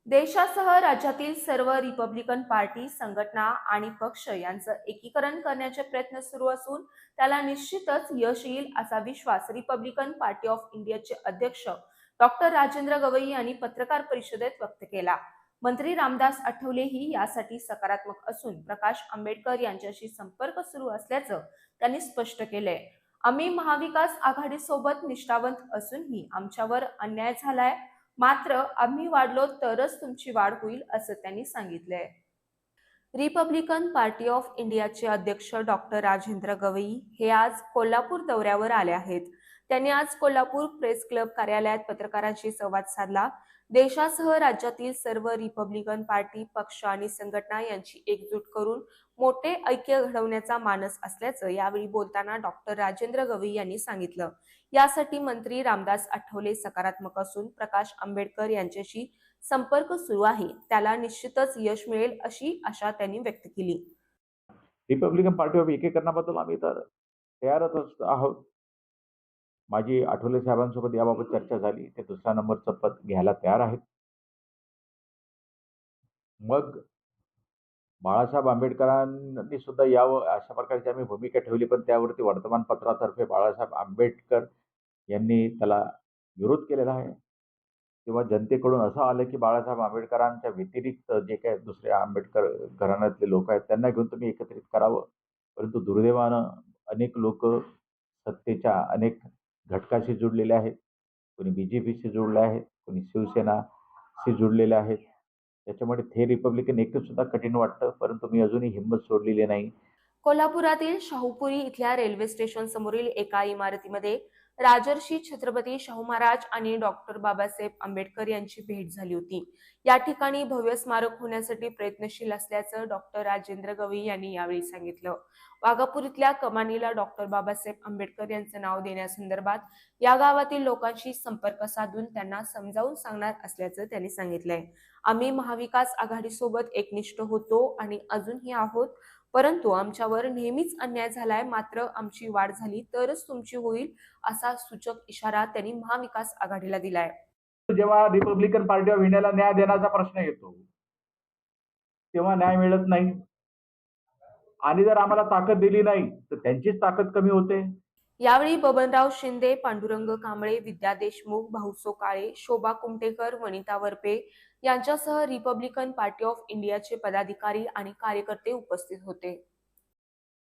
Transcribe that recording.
देशासह राज्यातील सर्व रिपब्लिकन पार्टी, संघटना आणि पक्ष यांचं एकीकरण करण्याचे प्रयत्न सुरू असून त्याला निश्चितच यश येईल असा विश्वास रिपब्लिकन पार्टी ऑफ इंडियाचे अध्यक्ष डॉक्टर राजेंद्र गवई यांनी पत्रकार परिषदेत व्यक्त केला. मंत्री रामदास आठवलेही यासाठी सकारात्मक असून प्रकाश आंबेडकर यांच्याशी संपर्क सुरू असल्याचं त्यांनी स्पष्ट केलंय. आम्ही महाविकास आघाडीसोबत निष्ठावंत असूनही आमच्यावर अन्याय झालाय, मात्र आम्ही वाढलो तरच तुमची वाढ होईल असं त्यांनी सांगितलंय. रिपब्लिकन पार्टी ऑफ इंडियाचे अध्यक्ष डॉक्टर राजेंद्र गवई हे आज कोल्हापूर दौऱ्यावर आले आहेत. त्यांनी आज कोल्हापूर प्रेस क्लब कार्यालयात पत्रकारांशी संवाद साधला. देशासह राज्यातील सर्व रिपब्लिकन पार्टी, पक्ष आणि संघटना यांची एकजूट करून मोठे ऐक्य घडवण्याचा मानस असल्याचं यावेळी बोलताना डॉक्टर राजेंद्र गवई यांनी सांगितलं. यासाठी मंत्री रामदास आठवले सकारात्मक असून प्रकाश आंबेडकर यांच्याशी संपर्क सुरू आहे, त्याला निश्चितच यश मिळेल अशी आशा त्यांनी व्यक्त केली. रिपब्लिकन पार्टी ऑफ एकीकरणाबद्दल आम्ही तर तयारच आहोत. माझी आठवले साहेबांसोबत याबाबत चर्चा झाली. ते दुसऱ्या नंबरचं पद घ्यायला तयार आहेत. मग बाळासाहेब आंबेडकरांनी सुद्धा यावं अशा प्रकारची आम्ही भूमिका ठेवली, पण त्यावरती वर्तमानपत्रातर्फे बाळासाहेब आंबेडकर यांनी त्याला विरोध केलेला आहे. किंवा जनतेकडून असं आलं की बाळासाहेब आंबेडकरांच्या व्यतिरिक्त जे काही दुसरे आंबेडकर घराण्यातले लोक आहेत त्यांना घेऊन तुम्ही एकत्रित करावं. परंतु दुर्दैवानं अनेक लोक सत्तेच्या अनेक घटकाशी जुडलेले आहेत. कोणी BJPशी जुळले आहेत, कोणी शिवसेनाशी जुळलेले आहेत. त्याच्यामुळे ते रिपब्लिकन एकच सुद्धा कठीण वाटतं, परंतु मी अजूनही हिंमत सोडलेली नाही. कोल्हापुरातील शाहूपुरी इथल्या रेल्वे स्टेशन समोरील एका इमारतीमध्ये राजर्षी छत्रपती शाहू महाराज आणि डॉक्टर बाबासाहेब आंबेडकर यांची भेट झाली होती. या ठिकाणी भव्य स्मारक होण्यासाठी प्रयत्नशील असल्याचं डॉक्टर राजेंद्र गवई यांनी यावेळी सांगितलं. वाघापूर इथल्या कमानीला डॉक्टर बाबासाहेब आंबेडकर यांचं नाव देण्यासंदर्भात या गावातील लोकांशी संपर्क साधून त्यांना समजावून सांगणार असल्याचं त्यांनी सांगितलंय. आम्ही महाविकास आघाडीसोबत एकनिष्ठ होतो आणि अजूनही आहोत, परंतु आमच्यावर नेहमीच अन्याय झालाय, मात्र आमची वाढ झाली तरच तुमची होईल असा सूचक इशारा त्यांनी महाविकास आघाडीला दिलाय. जेव्हा रिपब्लिकन पार्टी ऑफ इंडियाला न्याय देण्याचा प्रश्न येतो तेव्हा न्याय मिळत नाही. आणि जर आम्हाला ताकद दिली नाही तर त्यांचीच ताकद कमी होते. यावेळी बबनराव शिंदे, पांडुरंग कांबळे, विद्या देशमुख, भाऊसो काळे, शोभा कुमटेकर, वनिता वरपे यांच्यासह रिपब्लिकन पार्टी ऑफ इंडियाचे पदाधिकारी आणि कार्यकर्ते उपस्थित होते.